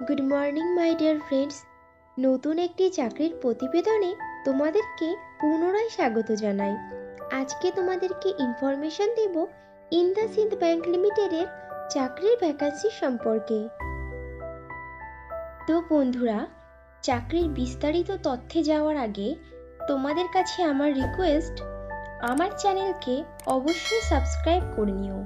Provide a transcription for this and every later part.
Good morning my dear friends. নতুন একটি চাকরির প্রতিবেদনে তোমাদেরকে পুনরায় স্বাগত জানাই। আজকে তোমাদেরকে ইনফরমেশন দেব ইন্দাসিন্দ ব্যাংক লিমিটেডের চাকরির ভ্যাকান্সি সম্পর্কে। তো বন্ধুরা, চাকরির বিস্তারিত তথ্যে যাওয়ার আগে তোমাদের কাছে আমার রিকোয়েস্ট, আমার চ্যানেলকে অবশ্যই সাবস্ক্রাইব করে নিও।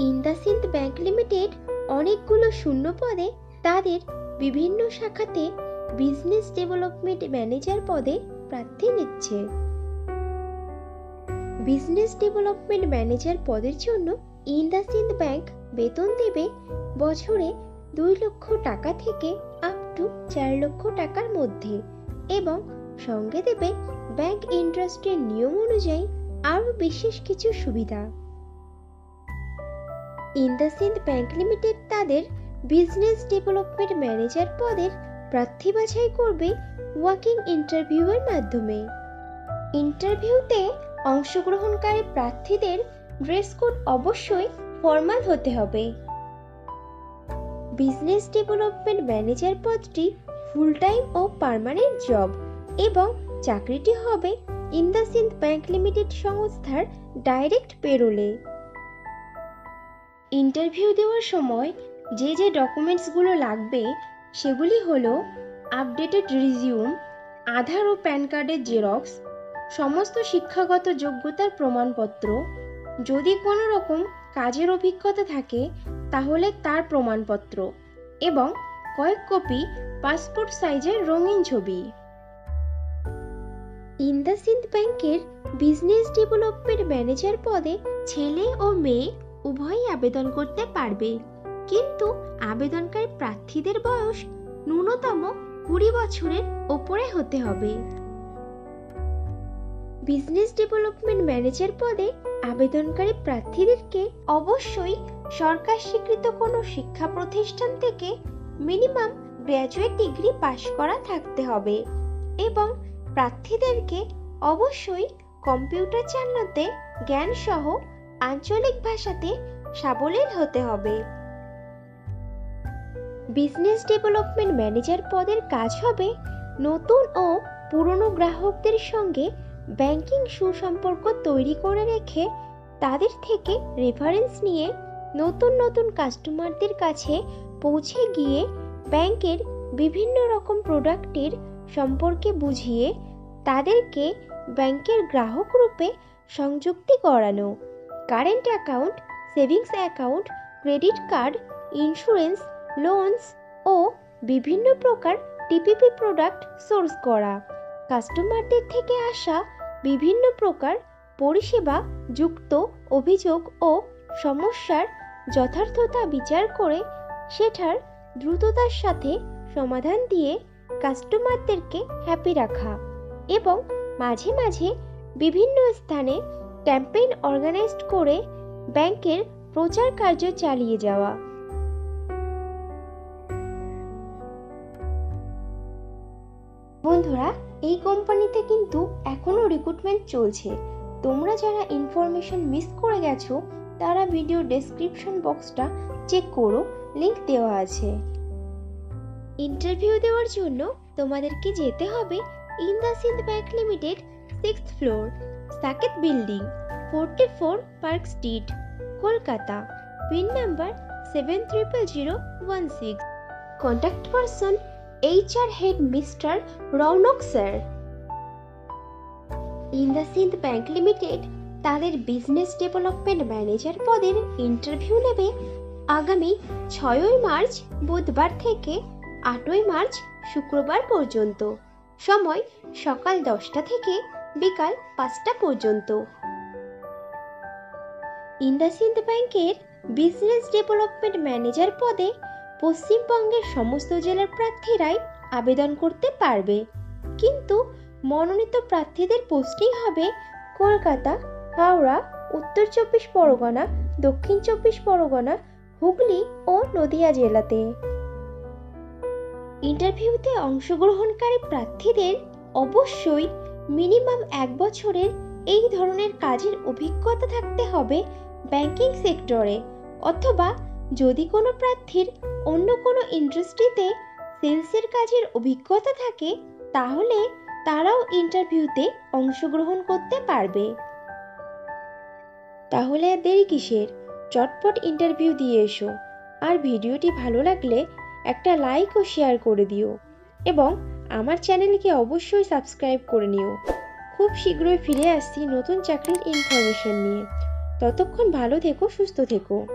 ইন্দাসিন্দ ব্যাংক লিমিটেড অনেকগুলো শূন্য পদে তাদের বিভিন্ন শাখাতে বিজনেস ডেভেলপমেন্ট ম্যানেজার পদে প্রার্থী নিচ্ছে। বিজনেস ডেভেলপমেন্ট ম্যানেজার পদের জন্য ইন্দাসিন্দ ব্যাংক বেতন দেবে বছরে 2 লক্ষ টাকা থেকে আপ টু 4 লক্ষ টাকার মধ্যে, এবং সঙ্গে দেবে ব্যাংক ইন্ডাস্ট্রির নিয়ম অনুযায়ী আরও বিশেষ কিছু সুবিধা। ইন্দাসিন্দ ব্যাংক লিমিটেড তাদের বিজনেস ডেভেলপমেন্ট ম্যানেজার পদের প্রার্থী বাছাই করবে ওয়াকিং ইন্টারভিউয়ের মাধ্যমে। ইন্টারভিউতে অংশগ্রহণকারী প্রার্থীদের ড্রেস কোড অবশ্যই ফর্মাল হতে হবে। বিজনেস ডেভেলপমেন্ট ম্যানেজার পদটি ফুল টাইম ও পার্মানেন্ট জব, এবং চাকরিটি হবে ইন্দাসিন্দ ব্যাংক লিমিটেড সংস্থার ডাইরেক্ট পেরোলে। ইন্টারভিউ দেওয়ার সময় যে ডকুমেন্টসগুলো লাগবে সেগুলি হলো আপডেটেড রিজিউম, আধার ও প্যান কার্ডের জেরক্স, সমস্ত শিক্ষাগত যোগ্যতার প্রমাণপত্র, যদি কোনো রকম কাজের অভিজ্ঞতা থাকে তাহলে তার প্রমাণপত্র, এবং কয়েক কপি পাসপোর্ট সাইজের রঙিন ছবি। ইন্দাসিন্দ ব্যাংকের বিজনেস ডেভেলপমেন্ট ম্যানেজার পদে ছেলে ও মেয়ে উভয়ই আবেদন করতে পারবে, কিন্তু আবেদনকারী প্রার্থীদের বয়স ন্যূনতম 20 বছরের ওপরে হতে হবে। বিজনেস ডেভেলপমেন্ট ম্যানেজার পদে আবেদনকারী প্রার্থীদেরকে অবশ্যই সরকার স্বীকৃত কোনো শিক্ষা প্রতিষ্ঠান থেকে মিনিমাম গ্র্যাজুয়েট ডিগ্রি পাশ করা থাকতে হবে, এবং প্রার্থীদেরকে অবশ্যই কম্পিউটার চালানোতে জ্ঞান সহ আঞ্চলিক ভাষাতে সাবলীল হতে হবে। বিজনেস ডেভেলপমেন্ট ম্যানেজার পদের কাজ হবে নতুন ও পুরনো গ্রাহকদের সঙ্গে ব্যাংকিং সুসম্পর্ক তৈরি করে রেখে তাদের থেকে রেফারেন্স নিয়ে নতুন কাস্টমারদের কাছে পৌঁছে গিয়ে ব্যাংকের বিভিন্ন রকম প্রোডাক্টের সম্পর্কে বুঝিয়ে তাদেরকে ব্যাংকের গ্রাহক রূপে সংযুক্তি করানো, current account, savings account, credit card, insurance, loans ও বিভিন্ন প্রকার টিপিপি প্রোডাক্ট সোর্স করা, কাস্টমারদের থেকে আসা বিভিন্ন প্রকার পরিষেবা যুক্ত অভিযোগ ও সমস্যার যথার্থতা বিচার করে সেটার দ্রুততার সাথে সমাধান দিয়ে কাস্টমারদেরকে হ্যাপি রাখা, এবং মাঝে মাঝে বিভিন্ন স্থানে ক্যাম্পেইন অর্গানাইজ করে ব্যাংকের প্রচার কার্য চালিয়ে যাওয়া। বন্ধুরা, এই কোম্পানিতে কিন্তু এখনো রিক্রুটমেন্ট চলছে। তোমরা যারা ইনফরমেশন মিস করে গেছো তারা ভিডিও ডেসক্রিপশন বক্সটা চেক করো, লিংক দেওয়া আছে। ইন্টারভিউ দেওয়ার জন্য তোমাদেরকে যেতে হবে IndusInd bank limited 6th floor, Saket building, 44 park street, Kolkata, pin number 700016। Contact person HR head mister Raunak sir. IndusInd bank limited তাদের বিজনেস ডেভেলপমেন্ট ম্যানেজার পদের ইন্টারভিউ নেবে আগামী 6ই মার্চ বুধবার থেকে 8ই মার্চ শুক্রবার পর্যন্ত। সময় সকাল 10টা থেকে বিকাল 5টা পর্যন্ত। ইন্দাসিন্দ ব্যাংকের বিজনেস ডেভেলপমেন্ট ম্যানেজার পদে পশ্চিমবঙ্গের সমস্ত জেলার প্রার্থীরাই আবেদন করতে পারবে, কিন্তু মনোনীত প্রার্থীদের পোস্টিং হবে কলকাতা, হাওড়া, উত্তর 24 পরগনা, দক্ষিণ 24 পরগনা, হুগলি ও নদিয়া জেলাতে। ইন্টারভিউতে অংশগ্রহণকারী প্রার্থীদের অবশ্যই মিনিমাম 1 বছরের এই ধরনের কাজের অভিজ্ঞতা থাকতে হবে ব্যাংকিং সেক্টরে, অথবা যদি কোনো প্রার্থীর অন্য কোনো ইন্ডাস্ট্রিতে সেলসের কাজের অভিজ্ঞতা থাকে তাহলে তারাও ইন্টারভিউতে অংশগ্রহণ করতে পারবে। তাহলে আর দেরি কিসের, চটপট ইন্টারভিউ দিয়ে এসো। আর ভিডিওটি ভালো লাগলে একটা লাইক ও শেয়ার করে দিও এবং আমার চ্যানেলকে অবশ্যই সাবস্ক্রাইব করে নিও। খুব শীঘ্রই ফিরে আসছি নতুন চাকরির ইনফরমেশন নিয়ে। ততক্ষণ ভালো থেকো, সুস্থ থেকো।